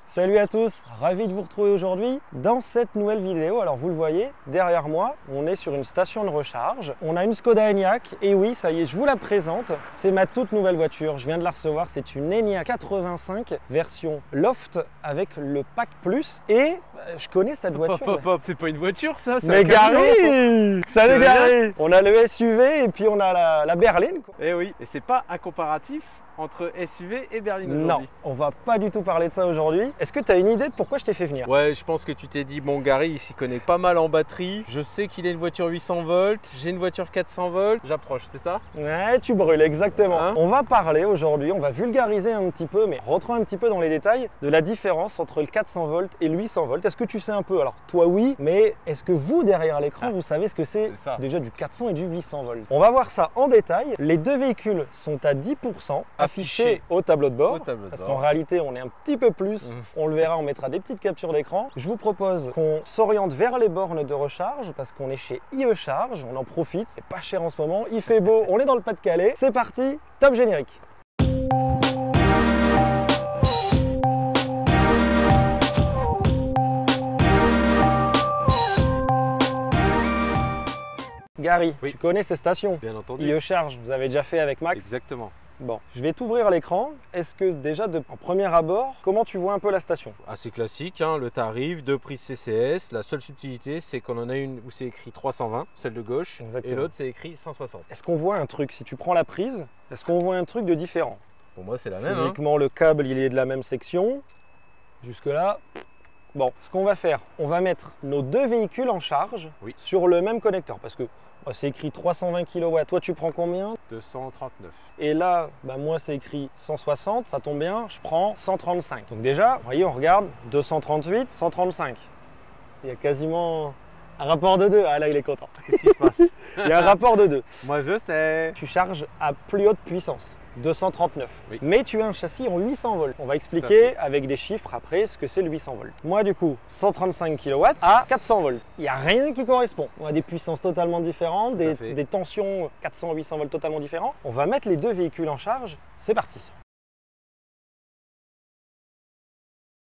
Salut à tous, ravi de vous retrouver aujourd'hui dans cette nouvelle vidéo. Alors vous le voyez, derrière moi, on est sur une station de recharge. On a une Skoda Enyaq et oui, ça y est, je vous la présente. C'est ma toute nouvelle voiture, je viens de la recevoir. C'est une Enyaq 85 version Loft avec le Pack Plus et je connais cette voiture. C'est pas une voiture ça, Mais Gary, salut Gary. On a le SUV et puis on a la berline, quoi. Eh oui, et c'est pas un comparatif entre SUV et berline aujourd'hui. Non, on va pas du tout parler de ça aujourd'hui. Est-ce que tu as une idée de pourquoi je t'ai fait venir? Ouais, je pense que tu t'es dit, bon Gary, il s'y connaît pas mal en batterie. Je sais qu'il a une voiture 800 volts, j'ai une voiture 400 volts. J'approche, c'est ça? Ouais, tu brûles, exactement. Hein? On va parler aujourd'hui, on va vulgariser un petit peu, mais rentrons un petit peu dans les détails de la différence entre le 400 volts et le 800 volts. Est-ce que tu sais un peu? Alors toi oui, mais est-ce que vous derrière l'écran, vous savez ce que c'est déjà du 400 et du 800 volts? On va voir ça en détail. Les deux véhicules sont à 10% affichés au tableau de bord. Parce qu'en réalité, on est un petit peu plus. On le verra, on mettra des petites captures d'écran. Je vous propose qu'on s'oriente vers les bornes de recharge parce qu'on est chez IE Charge. On en profite, c'est pas cher en ce moment. Il fait beau, on est dans le Pas-de-Calais. C'est parti, top générique. Gary, oui. Tu connais ces stations? Bien entendu. IE Charge, vous avez déjà fait avec Max? Exactement. Bon, je vais t'ouvrir l'écran. Est-ce que déjà, en premier abord, comment tu vois un peu la station? Assez classique, hein, le tarif, deux prises CCS. La seule subtilité, c'est qu'on en a une où c'est écrit 320, celle de gauche, et l'autre c'est écrit 160. Est-ce qu'on voit un truc? Si tu prends la prise, est-ce qu'on voit un truc de différent? Pour moi, c'est la même. Physiquement, le câble, il est de la même section. Jusque-là. Bon, ce qu'on va faire, on va mettre nos deux véhicules en charge sur le même connecteur parce que c'est écrit 320 kW. Toi, tu prends combien? 239. Et là, moi, c'est écrit 160. Ça tombe bien, je prends 135. Donc déjà, vous voyez, on regarde 238, 135. Il y a quasiment un rapport de 2. Ah là, il est content. Qu'est-ce qui se passe? Il y a un rapport de 2. Moi, je sais. Tu charges à plus haute puissance. 239. Oui. Mais tu as un châssis en 800 volts. On va expliquer avec des chiffres après ce que c'est le 800 volts. Moi, du coup, 135 kW à 400 volts. Il n'y a rien qui correspond. On a des puissances totalement différentes, des tensions 400-800 volts totalement différents. On va mettre les deux véhicules en charge. C'est parti.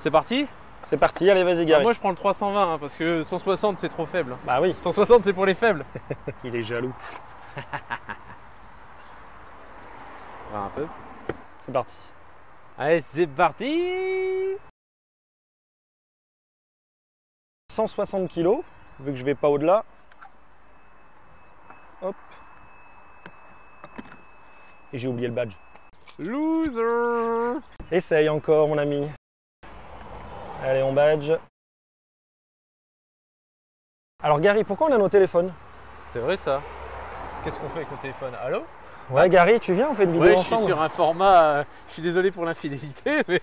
C'est parti? C'est parti, allez vas-y Gary. Moi je prends le 320 parce que 160 c'est trop faible. Bah oui. 160 c'est pour les faibles. Il est jaloux. Un peu. C'est parti. Allez, c'est parti. 160 kg, vu que je vais pas au-delà. Hop. Et j'ai oublié le badge. Loser. Essaye encore mon ami. Allez, on badge. Alors Gary, pourquoi on a nos téléphones? C'est vrai ça. Qu'est-ce qu'on fait avec le téléphone? Allô? Ouais Gary, tu viens, on fait une vidéo ensemble. Je suis sur un format, je suis désolé pour l'infidélité, mais...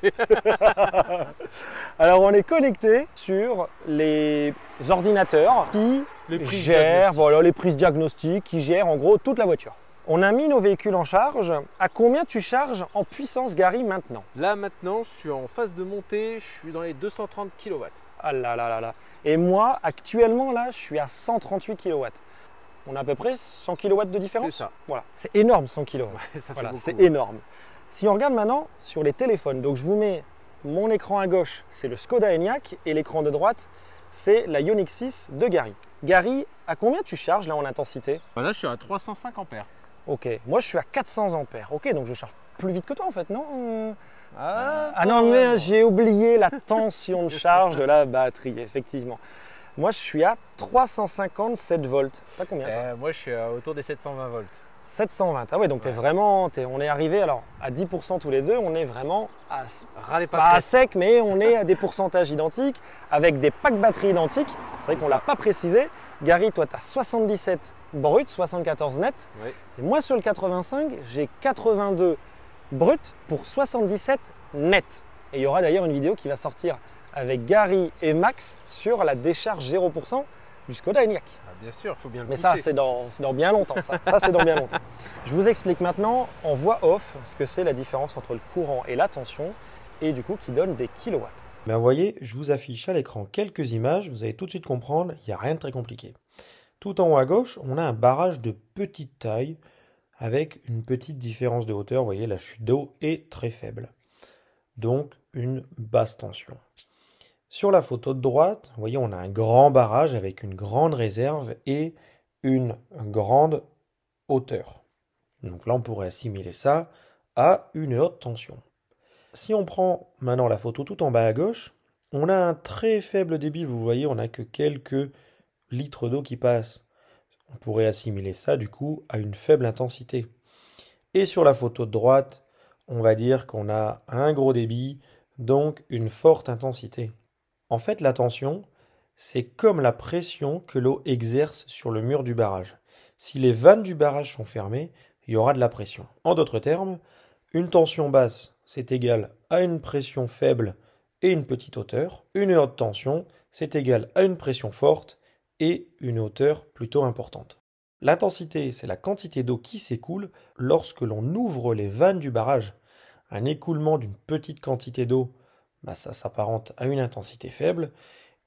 Alors on est connecté sur les ordinateurs qui gèrent les prises diagnostiques, qui gèrent en gros toute la voiture. On a mis nos véhicules en charge. À combien tu charges en puissance Gary maintenant? Là maintenant, je suis en phase de montée, je suis dans les 230 kW. Ah là là là là. Et moi, actuellement là, je suis à 138 kW. On a à peu près 100 kW de différence. C'est ça. Voilà, c'est énorme 100 kW. Ouais, voilà, c'est énorme. Si on regarde maintenant sur les téléphones, donc je vous mets mon écran à gauche, c'est le Skoda Enyaq et l'écran de droite, c'est la Ioniq 6 de Gary. Gary, à combien tu charges là en intensité? Là, je suis à 305 ampères. Ok, moi je suis à 400 ampères. Ok, donc je charge plus vite que toi en fait, non? Ah non, mais j'ai oublié la tension de charge de la batterie, effectivement. Moi, je suis à 357 volts. T'as combien toi? Moi, je suis autour des 720 volts. 720. Ah ouais, donc on est arrivé alors à 10% tous les deux. On est vraiment pas à sec, mais on est à des pourcentages identiques avec des packs batteries identiques. C'est vrai qu'on ne l'a pas précisé. Gary, toi, tu as 77 brut, 74 net. Oui. Et moi, sur le 85, j'ai 82 brut pour 77 net. Et il y aura d'ailleurs une vidéo qui va sortir avec Gary et Max sur la décharge 0% du Skoda Enyaq. Ah, bien sûr, il faut bien le Mais pousser. ça, c'est dans bien longtemps. Ça c'est dans bien longtemps. Je vous explique maintenant en voix off ce que c'est la différence entre le courant et la tension et du coup qui donne des kilowatts. Vous voyez, je vous affiche à l'écran quelques images, vous allez tout de suite comprendre, il n'y a rien de très compliqué. Tout en haut à gauche, on a un barrage de petite taille avec une petite différence de hauteur. Vous voyez, la chute d'eau est très faible. Donc, une basse tension. Sur la photo de droite, vous voyez, on a un grand barrage avec une grande réserve et une grande hauteur. Donc là, on pourrait assimiler ça à une haute tension. Si on prend maintenant la photo tout en bas à gauche, on a un très faible débit, vous voyez, on n'a que quelques litres d'eau qui passent. On pourrait assimiler ça du coup à une faible intensité. Et sur la photo de droite, on va dire qu'on a un gros débit, donc une forte intensité. En fait, la tension, c'est comme la pression que l'eau exerce sur le mur du barrage. Si les vannes du barrage sont fermées, il y aura de la pression. En d'autres termes, une tension basse, c'est égal à une pression faible et une petite hauteur. Une haute tension, c'est égal à une pression forte et une hauteur plutôt importante. L'intensité, c'est la quantité d'eau qui s'écoule lorsque l'on ouvre les vannes du barrage. Un écoulement d'une petite quantité d'eau, ça s'apparente à une intensité faible.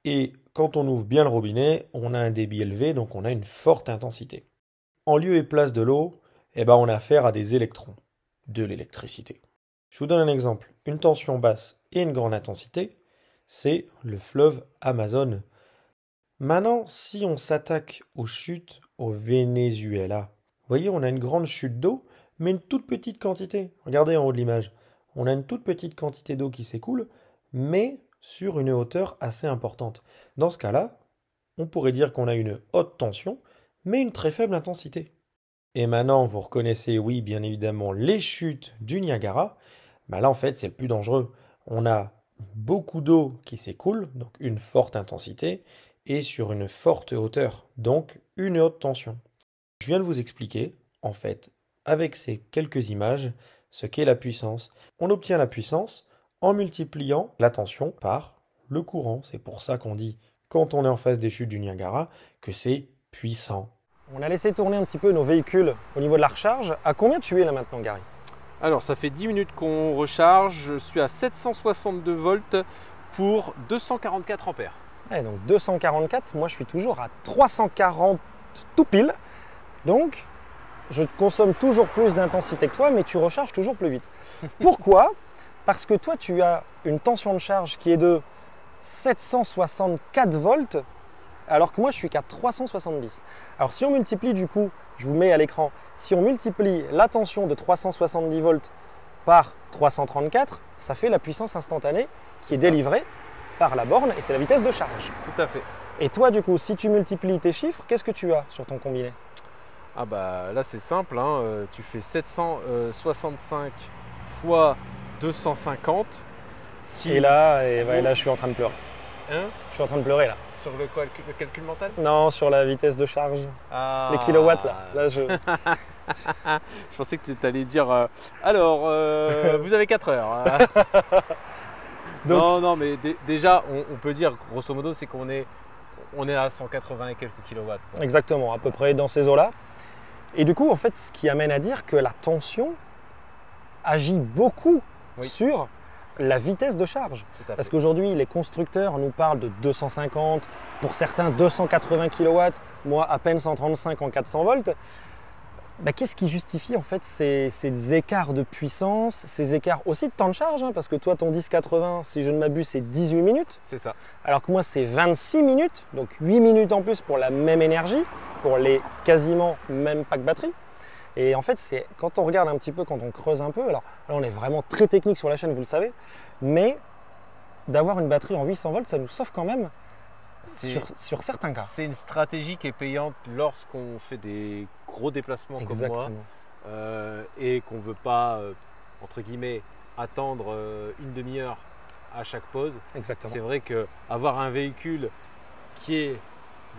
Et quand on ouvre bien le robinet, on a un débit élevé, donc on a une forte intensité. En lieu et place de l'eau, on a affaire à des électrons, de l'électricité. Je vous donne un exemple. Une tension basse et une grande intensité, c'est le fleuve Amazon. Maintenant, si on s'attaque aux chutes au Venezuela, vous voyez, on a une grande chute d'eau, mais une toute petite quantité. Regardez en haut de l'image. On a une toute petite quantité d'eau qui s'écoule, mais sur une hauteur assez importante. Dans ce cas-là, on pourrait dire qu'on a une haute tension, mais une très faible intensité. Et maintenant, vous reconnaissez, oui, bien évidemment, les chutes du Niagara. Là, en fait, c'est le plus dangereux. On a beaucoup d'eau qui s'écoule, donc une forte intensité, et sur une forte hauteur, donc une haute tension. Je viens de vous expliquer, en fait, avec ces quelques images, ce qu'est la puissance. On obtient la puissance en multipliant la tension par le courant. C'est pour ça qu'on dit, quand on est en face des chutes du Niagara, que c'est puissant. On a laissé tourner un petit peu nos véhicules au niveau de la recharge. À combien tu es là maintenant, Gary? Alors, ça fait 10 minutes qu'on recharge. Je suis à 762 volts pour 244 ampères. Ouais, donc 244, moi je suis toujours à 340 tout pile. Donc, je consomme toujours plus d'intensité que toi, mais tu recharges toujours plus vite. Pourquoi? Parce que toi, tu as une tension de charge qui est de 764 volts, alors que moi, je suis qu'à 370. Alors, si on multiplie du coup, je vous mets à l'écran, si on multiplie la tension de 370 volts par 334, ça fait la puissance instantanée qui est délivrée par la borne et c'est la vitesse de charge. Tout à fait. Et toi, du coup, si tu multiplies tes chiffres, qu'est-ce que tu as sur ton combiné? Ah bah là, c'est simple, hein. Tu fais 765 fois 250. Et là, je suis en train de pleurer. Hein? Je suis en train de pleurer là. Sur le calcul mental? Non, sur la vitesse de charge. Ah. Les kilowatts là je pensais que tu allais dire alors, vous avez 4 heures. Donc... Non, mais déjà, on peut dire, grosso modo, c'est qu'on est à 180 et quelques kilowatts. Quoi. Exactement, à peu près dans ces eaux-là. Et du coup, en fait, ce qui amène à dire que la tension agit beaucoup sur la vitesse de charge. Parce qu'aujourd'hui, les constructeurs nous parlent de 250, pour certains 280 kW, moi à peine 135 en 400 volts. Qu'est-ce qui justifie en fait ces écarts de puissance, ces écarts aussi de temps de charge, hein, parce que toi ton 1080, si je ne m'abuse, c'est 18 minutes. C'est ça. Alors que moi c'est 26 minutes, donc 8 minutes en plus pour la même énergie, pour les quasiment mêmes packs batterie. Et en fait, c'est quand on regarde un petit peu, quand on creuse un peu, alors là on est vraiment très technique sur la chaîne, vous le savez, mais d'avoir une batterie en 800 volts, ça nous sauve quand même sur certains cas. C'est une stratégie qui est payante lorsqu'on fait des gros déplacements comme moi et qu'on ne veut pas, entre guillemets, attendre une demi-heure à chaque pause. Exactement. C'est vrai qu'avoir un véhicule qui est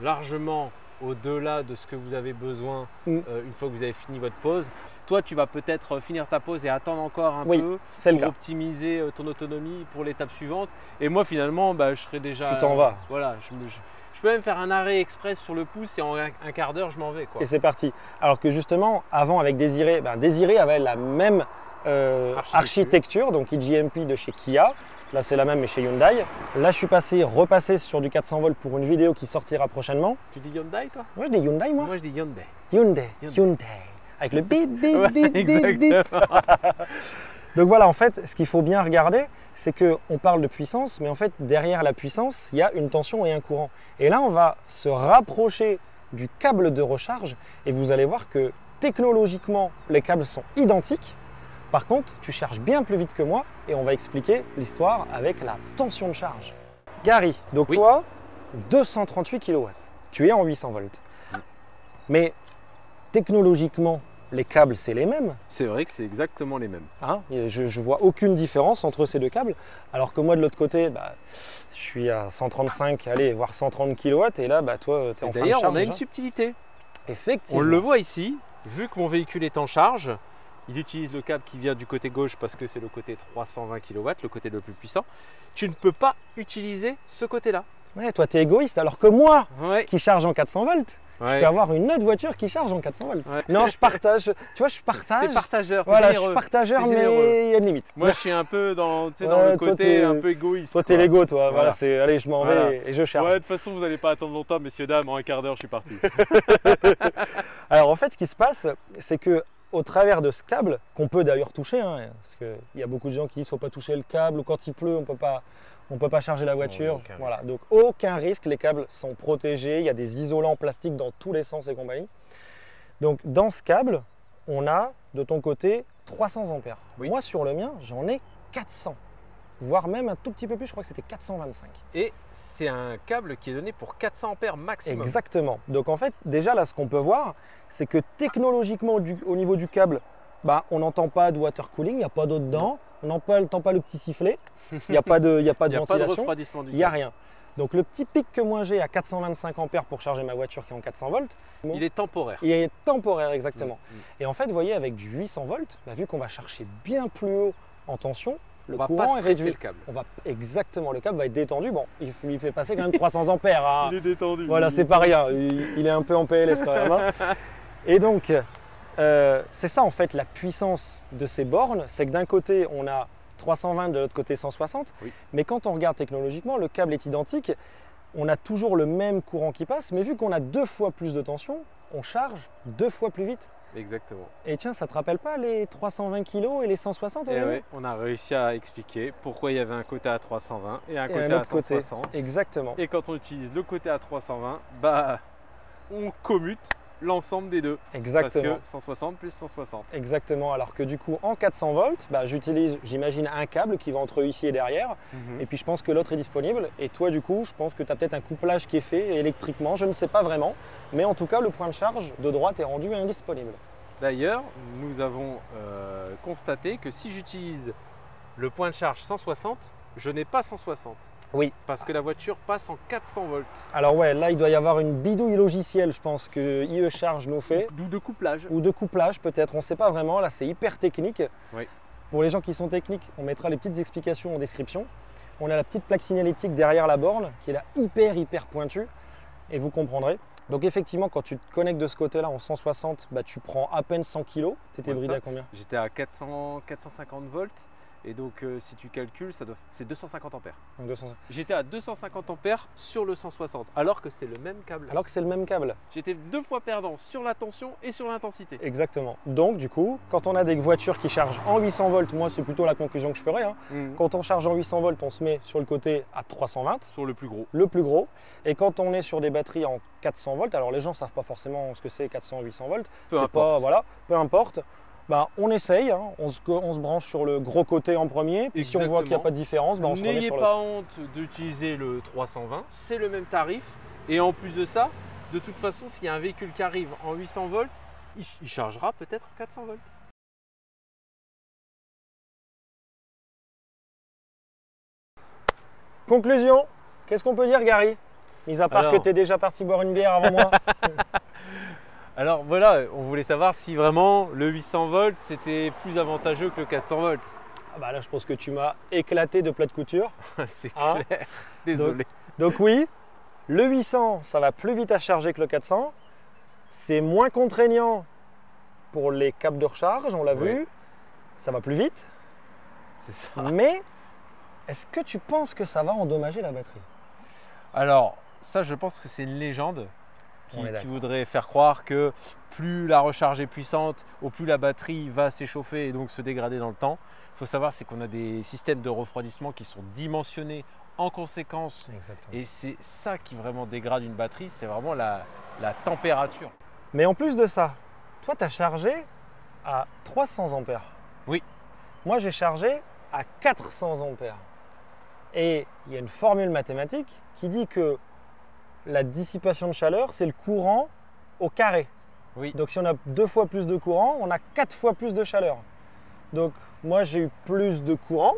largement au-delà de ce que vous avez besoin une fois que vous avez fini votre pause. Toi, tu vas peut-être finir ta pause et attendre encore un peu pour optimiser ton autonomie pour l'étape suivante. Et moi, finalement, je serai déjà… Tu t'en vas. Voilà, je peux même faire un arrêt express sur le pouce et en un quart d'heure, je m'en vais. Quoi. Et c'est parti. Alors que justement, avant avec Désiré, Désiré avait la même architecture, donc IGMP de chez Kia. Là, c'est la même, mais chez Hyundai. Là, je suis repassé sur du 400 volts pour une vidéo qui sortira prochainement. Tu dis Hyundai, toi? Moi, je dis Hyundai, moi. Moi, je dis Hyundai. Hyundai. Avec le bip, bip, bip, bip, bip. Donc voilà, en fait, ce qu'il faut bien regarder, c'est qu'on parle de puissance, mais en fait, derrière la puissance, il y a une tension et un courant. Et là, on va se rapprocher du câble de recharge et vous allez voir que technologiquement, les câbles sont identiques. Par contre, tu charges bien plus vite que moi et on va expliquer l'histoire avec la tension de charge. Gary, donc toi, 238 kW, tu es en 800 volts. Mais technologiquement, les câbles, c'est les mêmes. C'est vrai que c'est exactement les mêmes. Hein, je ne vois aucune différence entre ces deux câbles. Alors que moi, de l'autre côté, bah, je suis à 135, allez, voire 130 kW. Et là, bah, toi, tu es en fin de charge. D'ailleurs, on a déjà. une subtilité. Effectivement. On le voit ici, vu que mon véhicule est en charge, il utilise le câble qui vient du côté gauche parce que c'est le côté 320 kW, le côté le plus puissant. Tu ne peux pas utiliser ce côté-là. Ouais, toi, tu es égoïste. Alors que moi, Ouais. qui charge en 400 volts, je peux avoir une autre voiture qui charge en 400 volts. Ouais. Non, je partage. Tu vois, je partage. T'es partageur, t'es Voilà, je généreux. suis partageur, T'es mais généreux. il y a une limite. Moi, je suis un peu dans, tu sais, dans Ouais, le toi, côté t'es- un peu égoïste. Toi, t'es quoi. l'ego, toi. Voilà, Voilà. c'est allez, je m'en vais Voilà. et je charge. Ouais, de toute façon, vous n'allez pas attendre longtemps, messieurs, dames. En un quart d'heure, je suis parti. Alors en fait, ce qui se passe, c'est que au travers de ce câble, qu'on peut d'ailleurs toucher, hein, parce qu'il y a beaucoup de gens qui disent qu'il ne faut pas toucher le câble, ou quand il pleut, on ne peut pas charger la voiture. aucun Voilà, risque. donc aucun risque, les câbles sont protégés, il y a des isolants plastiques dans tous les sens et compagnie. Donc dans ce câble, on a de ton côté 300 ampères. Oui. Moi sur le mien, j'en ai 400, voire même un tout petit peu plus, je crois que c'était 425. Et c'est un câble qui est donné pour 400 ampères maximum. Exactement. Donc en fait, déjà là, ce qu'on peut voir, c'est que technologiquement, au niveau du câble, bah, on n'entend pas de water cooling, il n'y a pas d'eau dedans, on n'entend pas le petit sifflet, il n'y a pas de, Il n'y a pas de ventilation, refroidissement du il n'y a câble. rien. Donc le petit pic que moi j'ai à 425 ampères pour charger ma voiture qui est en 400 volts, Il est temporaire. il est temporaire exactement. Mm. Et en fait, vous voyez, avec du 800 volts, bah, vu qu'on va chercher bien plus haut en tension, le On va pas courant est stresser réduit. le câble. On va exactement, le câble va être détendu. Bon, il fait passer quand même 300 ampères. Hein. Il est détendu. Voilà, c'est pas rien. Il est un peu en PLS quand même. Hein. Et donc, c'est ça en fait la puissance de ces bornes. C'est que d'un côté, on a 320, de l'autre côté 160. Oui. Mais quand on regarde technologiquement, le câble est identique. On a toujours le même courant qui passe. Mais vu qu'on a 2 fois plus de tension, on charge 2 fois plus vite. Exactement. Et tiens, ça te rappelle pas les 320 kg et les 160 au Et début ouais, on a réussi à expliquer pourquoi il y avait un côté à 320 et un Et côté un à autre côté. 160. Exactement. Et quand on utilise le côté à 320, bah, on commute l'ensemble des deux. Exactement. Parce que 160 plus 160. Exactement. Alors que du coup, en 400 volts, bah, j'utilise, j'imagine, un câble qui va entre ici et derrière. Et puis je pense que l'autre est disponible. Et toi, du coup, je pense que tu as peut-être un couplage qui est fait électriquement. Je ne sais pas vraiment. Mais en tout cas, le point de charge de droite est rendu indisponible. D'ailleurs, nous avons constaté que si j'utilise le point de charge 160, je n'ai pas 160. Oui. Parce que la voiture passe en 400 volts. Alors ouais, là, il doit y avoir une bidouille logicielle, je pense, que IE Charge nous fait. D'où de couplage. Ou de couplage, peut-être. On ne sait pas vraiment. Là, c'est hyper technique. Oui. Pour les gens qui sont techniques, on mettra les petites explications en description. On a la petite plaque signalétique derrière la borne, qui est là hyper pointue. Et vous comprendrez. Donc effectivement, quand tu te connectes de ce côté-là en 160, bah, tu prends à peine 100 kg. Tu étais Moins de bridé ça. à combien? J'étais à 450 volts. Et donc, si tu calcules, c'est 250 ampères. Donc 200. J'étais à 250 ampères sur le 160, alors que c'est le même câble. Alors que c'est le même câble. J'étais 2 fois perdant sur la tension et sur l'intensité. Exactement. Donc du coup, quand on a des voitures qui chargent en 800 volts, moi c'est plutôt la conclusion que je ferais. Hein. Quand on charge en 800 volts, on se met sur le côté à 320, Sur le plus gros. le plus gros. Et quand on est sur des batteries en 400 volts, alors les gens ne savent pas forcément ce que c'est 400 800 volts. Peu C'est importe. pas, voilà, peu importe. Bah, on essaye, hein. On se branche sur le gros côté en premier. Puis si on voit qu'il n'y a Exactement. pas de différence, bah, on se remet N'ayez sur pas l'autre. honte d'utiliser le 320, c'est le même tarif. Et en plus de ça, de toute façon, s'il y a un véhicule qui arrive en 800 volts, il chargera peut-être 400 volts. Conclusion, qu'est-ce qu'on peut dire, Gary? Mis à part Alors. que tu es déjà parti boire une bière avant moi. Alors voilà, on voulait savoir si vraiment le 800 volts c'était plus avantageux que le 400 volts. Ah bah là, je pense que tu m'as éclaté de plat de couture. C'est Ah. clair. Désolé. Donc oui, le 800, ça va plus vite à charger que le 400. C'est moins contraignant pour les câbles de recharge, on l'a Oui. vu. Ça va plus vite. C'est ça. Mais est-ce que tu penses que ça va endommager la batterie? Alors, ça, je pense que c'est une légende On est qui d'accord. voudrait faire croire que plus la recharge est puissante, au plus la batterie va s'échauffer et donc se dégrader dans le temps. Il faut savoir, c'est qu'on a des systèmes de refroidissement qui sont dimensionnés en conséquence. Exactement. Et c'est ça qui vraiment dégrade une batterie, c'est vraiment la température. Mais en plus de ça, toi, tu as chargé à 300 ampères. Oui. Moi, j'ai chargé à 400 ampères. Et il y a une formule mathématique qui dit que la dissipation de chaleur, c'est le courant au carré. Oui. Donc si on a 2 fois plus de courant, on a 4 fois plus de chaleur. Donc moi, j'ai eu plus de courant.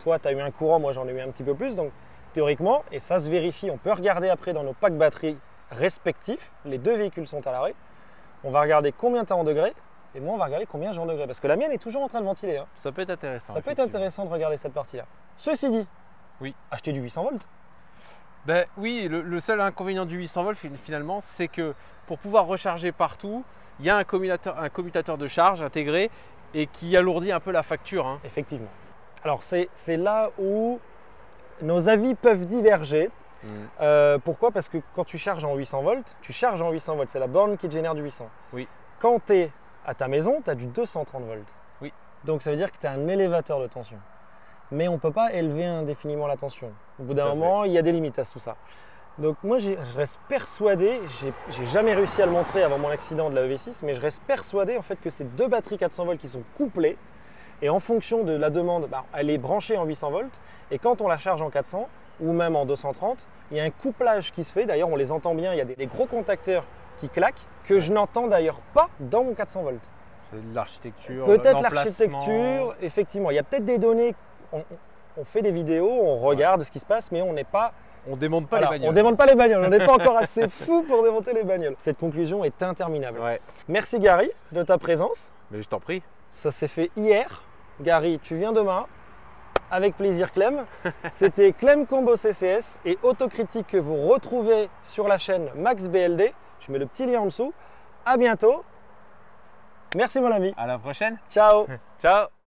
Toi, tu as eu un courant, moi j'en ai eu un petit peu plus. Donc théoriquement, et ça se vérifie, on peut regarder après dans nos packs batteries respectifs, les deux véhicules sont à l'arrêt, on va regarder combien tu as en degrés, et moi on va regarder combien j'ai en degrés. Parce que la mienne est toujours en train de ventiler. Hein. Ça peut être intéressant. Ça peut être intéressant de regarder cette partie-là. Ceci dit, oui. Acheter du 800 volts. Ben oui, le seul inconvénient du 800 volts finalement, c'est que pour pouvoir recharger partout, il y a un commutateur de charge intégré et qui alourdit un peu la facture. Hein. Effectivement. Alors c'est là où nos avis peuvent diverger. Pourquoi? Parce que quand tu charges en 800 volts, tu charges en 800 volts. C'est la borne qui te génère du 800. Oui. Quand tu es à ta maison, tu as du 230 volts. Oui. Donc ça veut dire que tu as un élévateur de tension. Mais on ne peut pas élever indéfiniment la tension. Au bout d'un moment, il y a des limites à tout ça. Donc moi, je reste persuadé, j'ai jamais réussi à le montrer avant mon accident de la EV6, mais je reste persuadé en fait que ces deux batteries 400 volts qui sont couplées, et en fonction de la demande, elle est branchée en 800 volts, et quand on la charge en 400 ou même en 230, il y a un couplage qui se fait. D'ailleurs, on les entend bien, il y a des gros contacteurs qui claquent, que je n'entends d'ailleurs pas dans mon 400 volts. C'est de l'architecture. Peut-être l'architecture, effectivement. Il y a peut-être des données, on fait des vidéos, on regarde ce qui se passe, mais on n'est pas… On démonte pas les bagnoles. On démonte pas les bagnoles, on n'est pas encore assez fou pour démonter les bagnoles. Cette conclusion est interminable. Ouais. Merci Gary de ta présence. Mais je t'en prie. Ça s'est fait hier. Gary, tu viens demain. Avec plaisir Clem. C'était Clem Combo CCS et Autocritique que vous retrouvez sur la chaîne Max BLD. Je mets le petit lien en dessous. À bientôt. Merci mon ami. À la prochaine. Ciao. Ciao.